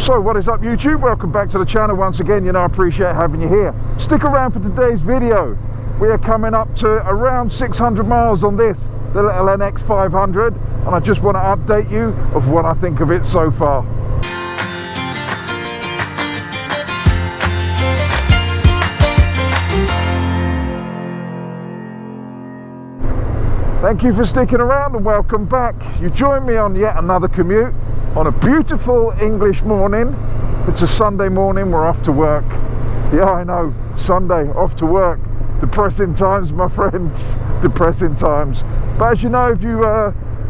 So what is up, YouTube? Welcome back to the channel once again. You know I appreciate having you here. Stick around for today's video. We are coming up to around 600 miles on this, the little NX500, and I just want to update you of what I think of it so far. Thank you for sticking around and welcome back. You join me on yet another commute on a beautiful English morning. It's a Sunday morning, we're off to work. Yeah, I know, Sunday, off to work. Depressing times, my friends, depressing times. But as you know, if you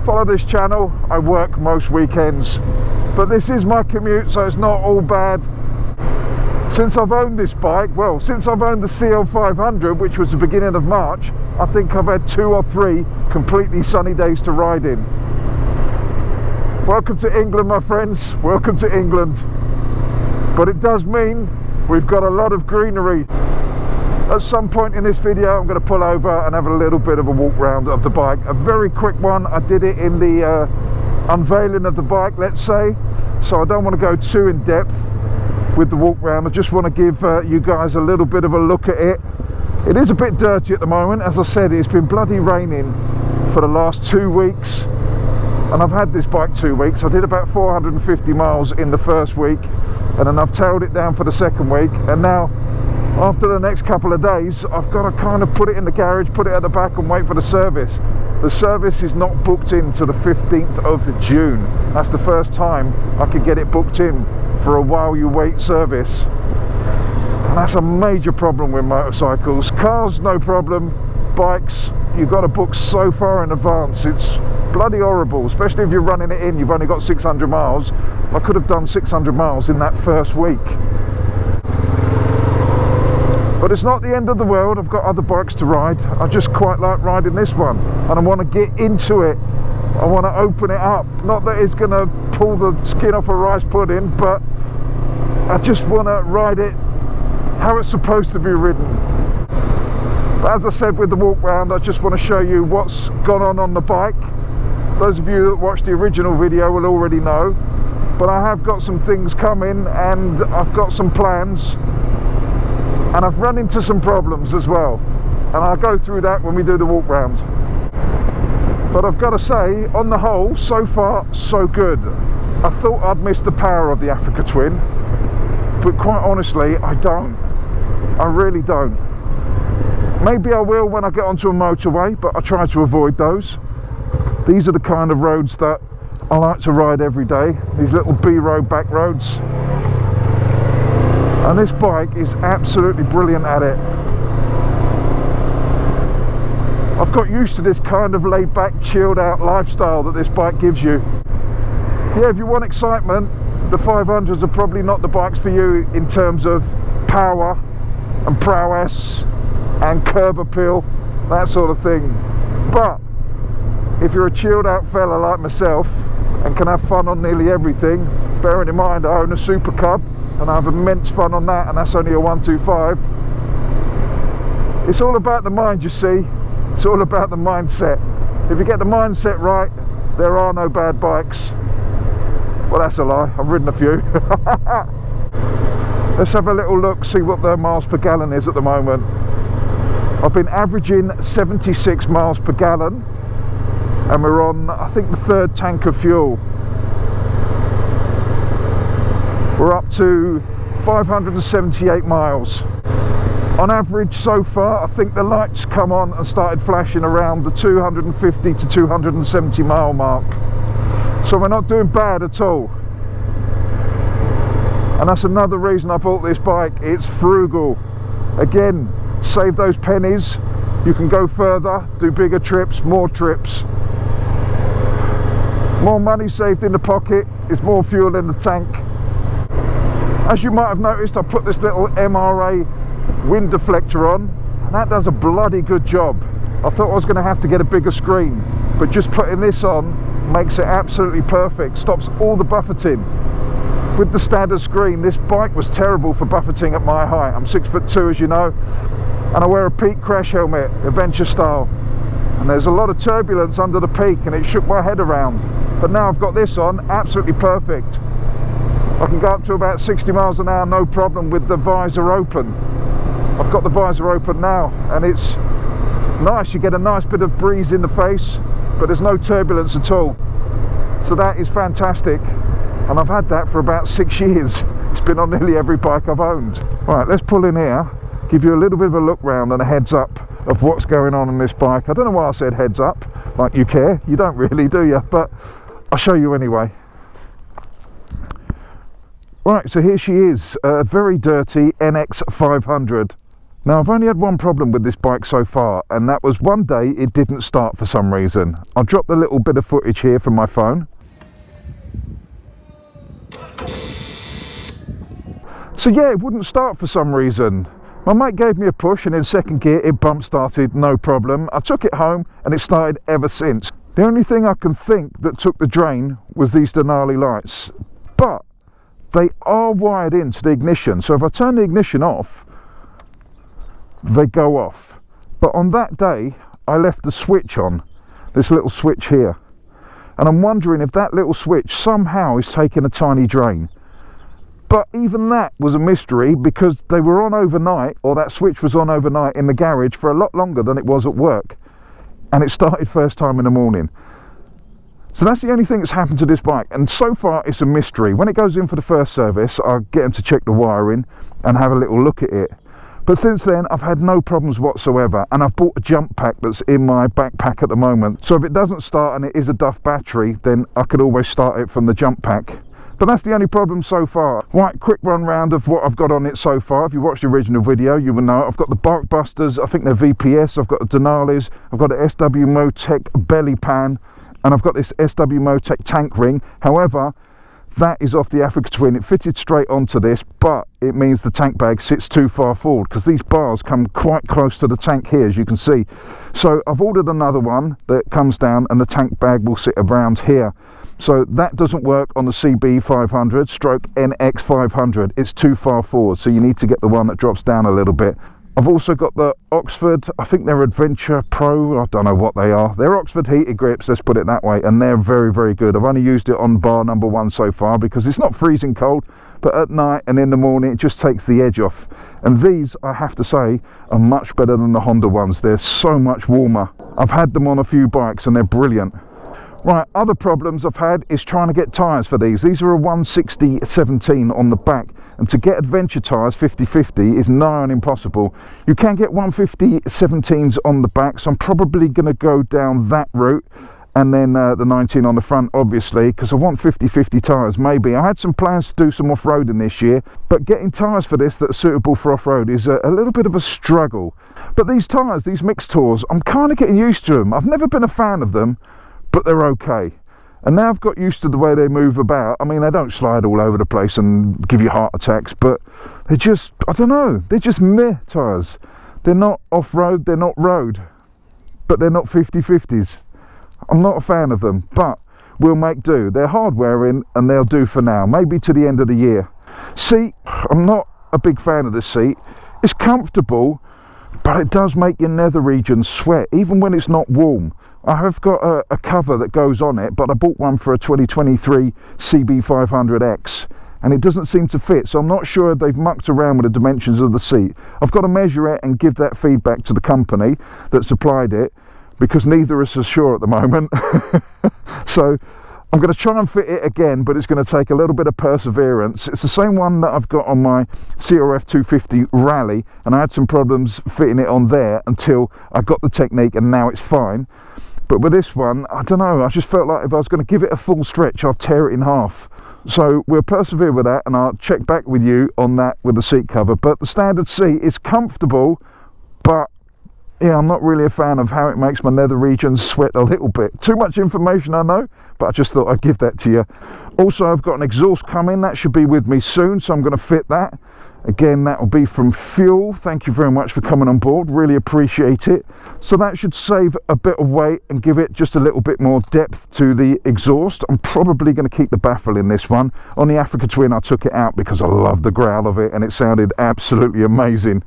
follow this channel, I work most weekends. But this is my commute, so it's not all bad. Since I've owned this bike, well, since I've owned the CL500, which was the beginning of March, I think I've had 2 or 3 completely sunny days to ride in. Welcome to England, my friends, welcome to England. But it does mean we've got a lot of greenery. At some point in this video, I'm going to pull over and have a little bit of a walk round of the bike. A very quick one. I did it in the unveiling of the bike, let's say, so I don't want to go too in depth with the walk round. I just want to give you guys a little bit of a look at it. It is a bit dirty at the moment. As I said, it's been bloody raining for the last 2 weeks, and I've had this bike 2 weeks. I did about 450 miles in the first week, and then I've tailed it down for the second week, and now after the next couple of days I've got to kind of put it in the garage, put it at the back and wait for the service. The service is not booked in to the 15th of June. That's the first time I could get it booked in for a while you wait service. And that's a major problem with motorcycles. Cars, no problem. Bikes, you've got to book so far in advance. It's bloody horrible, especially if you're running it in. You've only got 600 miles. I could have done 600 miles in that first week. But it's not the end of the world. I've got other bikes to ride. I just quite like riding this one, and I want to get into it. I want to open it up. Not that it's going to pull the skin off a rice pudding, but I just want to ride it how it's supposed to be ridden. But as I said with the walk round, I just want to show you what's gone on the bike. Those of you that watched the original video will already know, but I have got some things coming and I've got some plans, and I've run into some problems as well, and I'll go through that when we do the walk round. But I've got to say, on the whole, so far so good. I thought I'd miss the power of the Africa Twin, but quite honestly I don't. I really don't. Maybe I will when I get onto a motorway, but I try to avoid those. These are the kind of roads that I like to ride every day, these little B-road back roads. And this bike is absolutely brilliant at it. I've got used to this kind of laid back, chilled out lifestyle that this bike gives you. Yeah, if you want excitement, the 500s are probably not the bikes for you in terms of power and prowess and curb appeal, that sort of thing. But if you're a chilled out fella like myself and can have fun on nearly everything, bearing in mind I own a Super Cub and I have immense fun on that, and that's only a 125. It's all about the mind, you see. It's all about the mindset. If you get the mindset right, there are no bad bikes. Well, that's a lie, I've ridden a few. Let's have a little look, see what the miles per gallon is at the moment. I've been averaging 76 miles per gallon, and we're on, I think, the 3rd tank of fuel. We're up to 578 miles. On average so far, I think the lights come on and started flashing around the 250 to 270 mile mark. So we're not doing bad at all. And that's another reason I bought this bike. It's frugal. Again, save those pennies. You can go further, do bigger trips, more trips. More money saved in the pocket is more fuel in the tank. As you might have noticed, I put this little MRA wind deflector on, and that does a bloody good job. I thought I was going to have to get a bigger screen, but just putting this on makes it absolutely perfect. Stops all the buffeting. With the standard screen, this bike was terrible for buffeting at my height. I'm 6'2", as you know, and I wear a peak crash helmet, adventure style, and there's a lot of turbulence under the peak and it shook my head around. But now I've got this on, absolutely perfect. I can go up to about 60 miles an hour no problem with the visor open. I've got the visor open now, and it's nice. You get a nice bit of breeze in the face, but there's no turbulence at all. So that is fantastic, and I've had that for about 6 years. It's been on nearly every bike I've owned. Right, let's pull in here, give you a little bit of a look round and a heads up of what's going on this bike. I don't know why I said heads up, like you care. You don't really, do you? But I'll show you anyway. Right, so here she is, a very dirty NX500. Now, I've only had one problem with this bike so far, and that was one day it didn't start for some reason. I'll drop the little bit of footage here from my phone. So yeah, it wouldn't start for some reason. My mate gave me a push, and in second gear it bump started, no problem. I took it home and it started ever since. The only thing I can think that took the drain was these Denali lights, but they are wired into the ignition, so if I turn the ignition off, they go off. But on that day I left the switch on, this little switch here, and I'm wondering if that little switch somehow is taking a tiny drain. But even that was a mystery, because they were on overnight, or that switch was on overnight in the garage for a lot longer than it was at work, and it started first time in the morning. So that's the only thing that's happened to this bike, and so far it's a mystery. When it goes in for the first service, I'll get them to check the wiring and have a little look at it. But since then I've had no problems whatsoever, and I've bought a jump pack that's in my backpack at the moment, so if it doesn't start and it is a Duff battery, then I could always start it from the jump pack. But that's the only problem so far. Right, quick run round of what I've got on it so far. If you watched the original video, you will know I've got the Bark Busters, I think they're VPS, I've got the Denalis, I've got the SW Motec belly pan, and I've got this SW Motec tank ring. However, that is off the Africa Twin. It fitted straight onto this, but it means the tank bag sits too far forward, because these bars come quite close to the tank here, as you can see. So I've ordered another one that comes down, and the tank bag will sit around here. So that doesn't work on the CB500 stroke NX500. It's too far forward, so you need to get the one that drops down a little bit. I've also got the Oxford, I think they're Adventure Pro, I don't know what they are. They're Oxford heated grips, let's put it that way, and they're very, very good. I've only used it on bar number 1 so far, because it's not freezing cold, but at night and in the morning it just takes the edge off. And these, I have to say, are much better than the Honda ones. They're so much warmer. I've had them on a few bikes and they're brilliant. Right, other problems I've had is trying to get tyres for these. These are a 160/17 on the back, and to get adventure tyres 50/50 is nigh on impossible. You can get 150/17s on the back, so I'm probably going to go down that route, and then the 19 on the front, obviously, because I want 50/50 tyres. Maybe I had some plans to do some off-roading this year, but getting tyres for this that are suitable for off-road is a little bit of a struggle. But these tyres, these mixed tours, I'm kind of getting used to them. I've never been a fan of them, but they're okay. And now I've got used to the way they move about. I mean, they don't slide all over the place and give you heart attacks, but they're just, I don't know, they're just meh tyres. They're not off-road, they're not road, but they're not 50/50s. I'm not a fan of them, but we'll make do. They're hard wearing and they'll do for now, maybe to the end of the year. Seat, I'm not a big fan of the seat. It's comfortable, but it does make your nether regions sweat, even when it's not warm. I have got a cover that goes on it, but I bought one for a 2023 CB500X, and it doesn't seem to fit, so I'm not sure if they've mucked around with the dimensions of the seat. I've got to measure it and give that feedback to the company that supplied it, because neither is so sure at the moment. So I'm going to try and fit it again, but it's going to take a little bit of perseverance. It's the same one that I've got on my CRF 250 Rally, and I had some problems fitting it on there until I got the technique, and now it's fine. But with this one, I don't know, I just felt like if I was going to give it a full stretch, I'd tear it in half. So we'll persevere with that, and I'll check back with you on that with the seat cover. But the standard seat is comfortable, but yeah, I'm not really a fan of how it makes my nether regions sweat a little bit. Too much information, I know, but I just thought I'd give that to you. Also, I've got an exhaust coming, that should be with me soon, so I'm going to fit that. Again, that will be from Fuel. Thank you very much for coming on board, really appreciate it. So that should save a bit of weight and give it just a little bit more depth to the exhaust. I'm probably going to keep the baffle in this one. On the Africa Twin I took it out because I love the growl of it and it sounded absolutely amazing.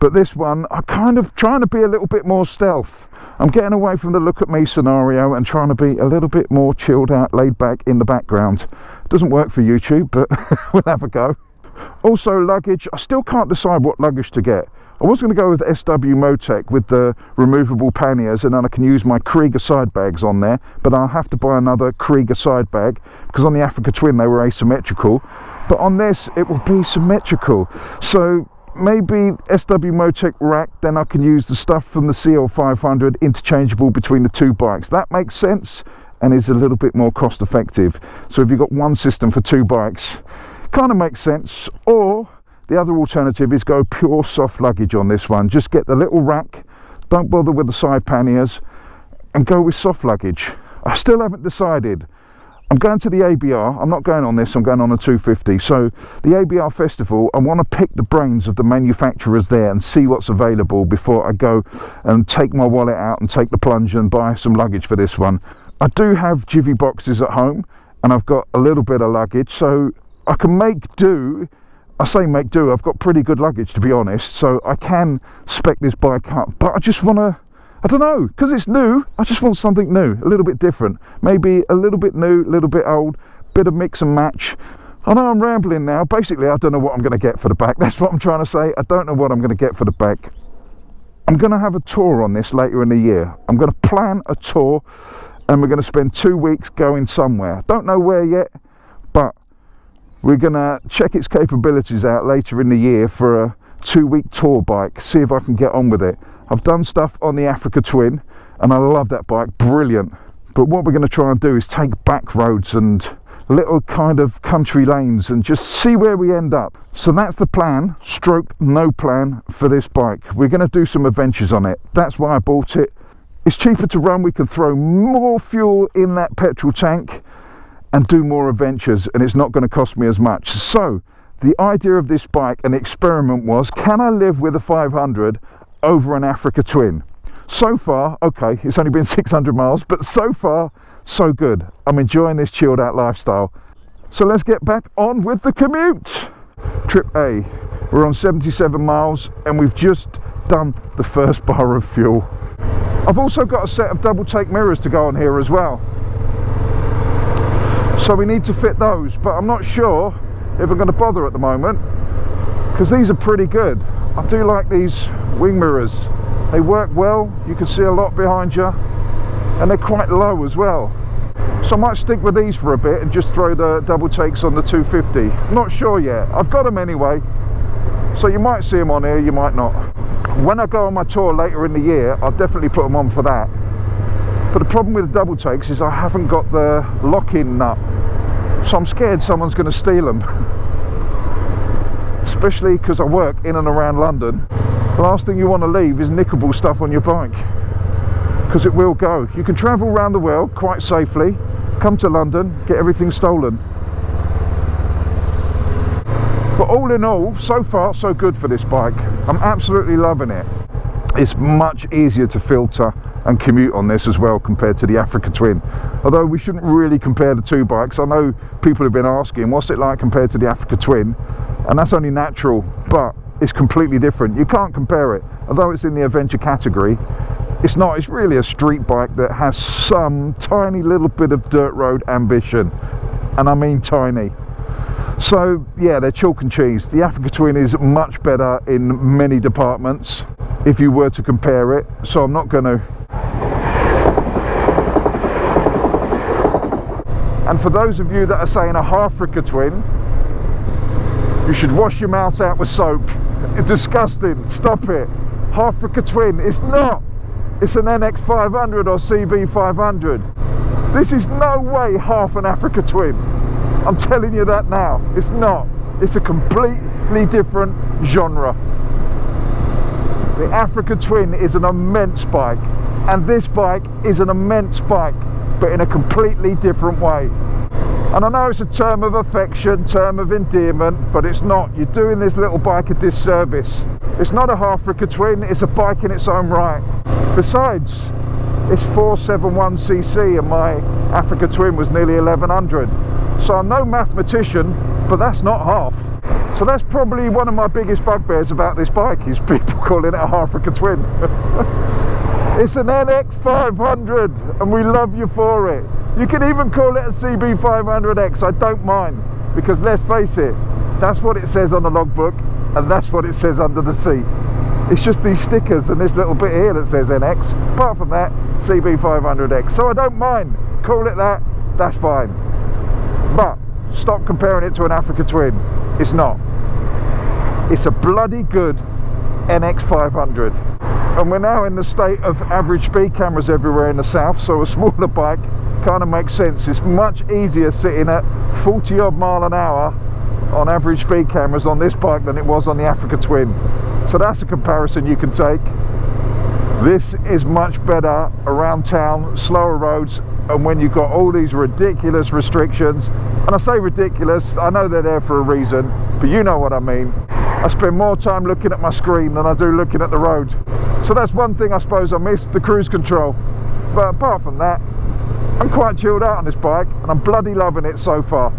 But this one, I'm kind of trying to be a little bit more stealth. I'm getting away from the look at me scenario and trying to be a little bit more chilled out, laid back in the background. It doesn't work for YouTube, but we'll have a go. Also luggage, I still can't decide what luggage to get. I was going to go with SW Motec with the removable panniers, and then I can use my Krieger side bags on there, but I'll have to buy another Krieger side bag because on the Africa Twin they were asymmetrical, but on this it will be symmetrical. So maybe SW Motec rack, then I can use the stuff from the CL500 interchangeable between the two bikes. That makes sense and is a little bit more cost effective. So if you've got one system for two bikes, kind of makes sense. Or the other alternative is go pure soft luggage on this one. Just get the little rack, don't bother with the side panniers, and go with soft luggage. I still haven't decided. I'm going to the ABR. I'm not going on this, I'm going on a 250. So the ABR festival, I want to pick the brains of the manufacturers there and see what's available before I go and take my wallet out and take the plunge and buy some luggage for this one. I do have jivvy boxes at home and I've got a little bit of luggage, so I can make do. I say make do, I've got pretty good luggage to be honest, so I can spec this bike up, but I just want to, I don't know, because it's new, I just want something new, a little bit different, maybe a little bit new, a little bit old, bit of mix and match. I know I'm rambling now. Basically I don't know what I'm going to get for the back. That's what I'm trying to say. I don't know what I'm going to get for the back. I'm going to have a tour on this later in the year. I'm going to plan a tour and we're going to spend 2 weeks going somewhere. Don't know where yet, but we're going to check its capabilities out later in the year for a 2-week tour bike, see if I can get on with it. I've done stuff on the Africa Twin and I love that bike, brilliant. But what we're going to try and do is take back roads and little kind of country lanes and just see where we end up. So that's the plan, stroke no plan for this bike. We're going to do some adventures on it. That's why I bought it. It's cheaper to run, we can throw more fuel in that petrol tank and do more adventures, and it's not going to cost me as much. So the idea of this bike and the experiment was, can I live with a 500 over an Africa Twin? So far, okay, it's only been 600 miles, but so far so good. I'm enjoying this chilled out lifestyle. So let's get back on with the commute. Trip A, we're on 77 miles and we've just done the first bar of fuel. I've also got a set of double take mirrors to go on here as well, so we need to fit those, but I'm not sure if I'm going to bother at the moment because these are pretty good. I do like these wing mirrors, they work well, you can see a lot behind you and they're quite low as well, so I might stick with these for a bit and just throw the double takes on the 250. Not sure yet, I've got them anyway, so you might see them on here, you might not. When I go on my tour later in the year I'll definitely put them on for that. But the problem with the double takes is I haven't got the lock-in nut, so I'm scared someone's going to steal them. Especially because I work in and around London. The last thing you want to leave is nickable stuff on your bike, because it will go. You can travel around the world quite safely, come to London, get everything stolen. But all in all, so far so good for this bike. I'm absolutely loving it. It's much easier to filter and commute on this as well compared to the Africa Twin. Although we shouldn't really compare the two bikes. I know people have been asking what's it like compared to the Africa Twin, and that's only natural, but it's completely different. You can't compare it. Although it's in the adventure category, it's not. It's really a street bike that has some tiny little bit of dirt road ambition, and I mean tiny. So yeah, they're chalk and cheese. The Africa Twin is much better in many departments if you were to compare it, so I'm not going to. And for those of you that are saying a Africa Twin, you should wash your mouth out with soap. It's disgusting, stop it. Africa Twin, it's not. It's an NX500 or CB500. This is no way half an Africa Twin. I'm telling you that now. It's not. It's a completely different genre. The Africa Twin is an immense bike, and this bike is an immense bike, but in a completely different way. And I know it's a term of affection, term of endearment, but it's not. You're doing this little bike a disservice. It's not a Africa Twin, it's a bike in its own right. Besides, it's 471cc and my Africa Twin was nearly 1100. So I'm no mathematician, but that's not half. So that's probably one of my biggest bugbears about this bike, is people calling it a Africa Twin. It's an NX500 and we love you for it. You can even call it a CB500X, I don't mind, because let's face it, that's what it says on the logbook and that's what it says under the seat. It's just these stickers and this little bit here that says NX. Apart from that, CB500X. So I don't mind, call it that, that's fine. But stop comparing it to an Africa Twin. It's not. It's a bloody good NX500. And we're now in the state of average speed cameras everywhere in the south, so a smaller bike kind of makes sense. It's much easier sitting at 40 odd mile an hour on average speed cameras on this bike than it was on the Africa Twin. So that's a comparison you can take. This is much better around town, slower roads, and when you've got all these ridiculous restrictions. And I say ridiculous, I know they're there for a reason, but you know what I mean. I spend more time looking at my screen than I do looking at the road. So that's one thing I suppose I missed, the cruise control. But apart from that, I'm quite chilled out on this bike and I'm bloody loving it so far.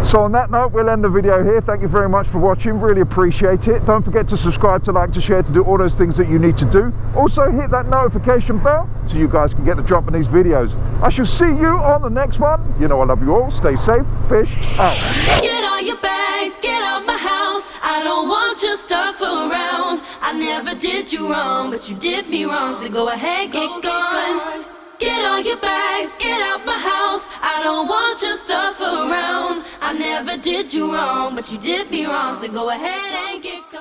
So on that note, we'll end the video here. Thank you very much for watching, really appreciate it. Don't forget to subscribe, to like, to share, to do all those things that you need to do. Also hit that notification bell so you guys can get the drop in these videos. I shall see you on the next one. You know I love you all. Stay safe. Fish out. Get all your bags, get out my house. I don't want your stuff around. I never did you wrong, but you did me wrong, so go ahead, get gone. Get all your bags, get out my house. I don't want your stuff around. I never did you wrong, but you did me wrong, so go ahead and get gone.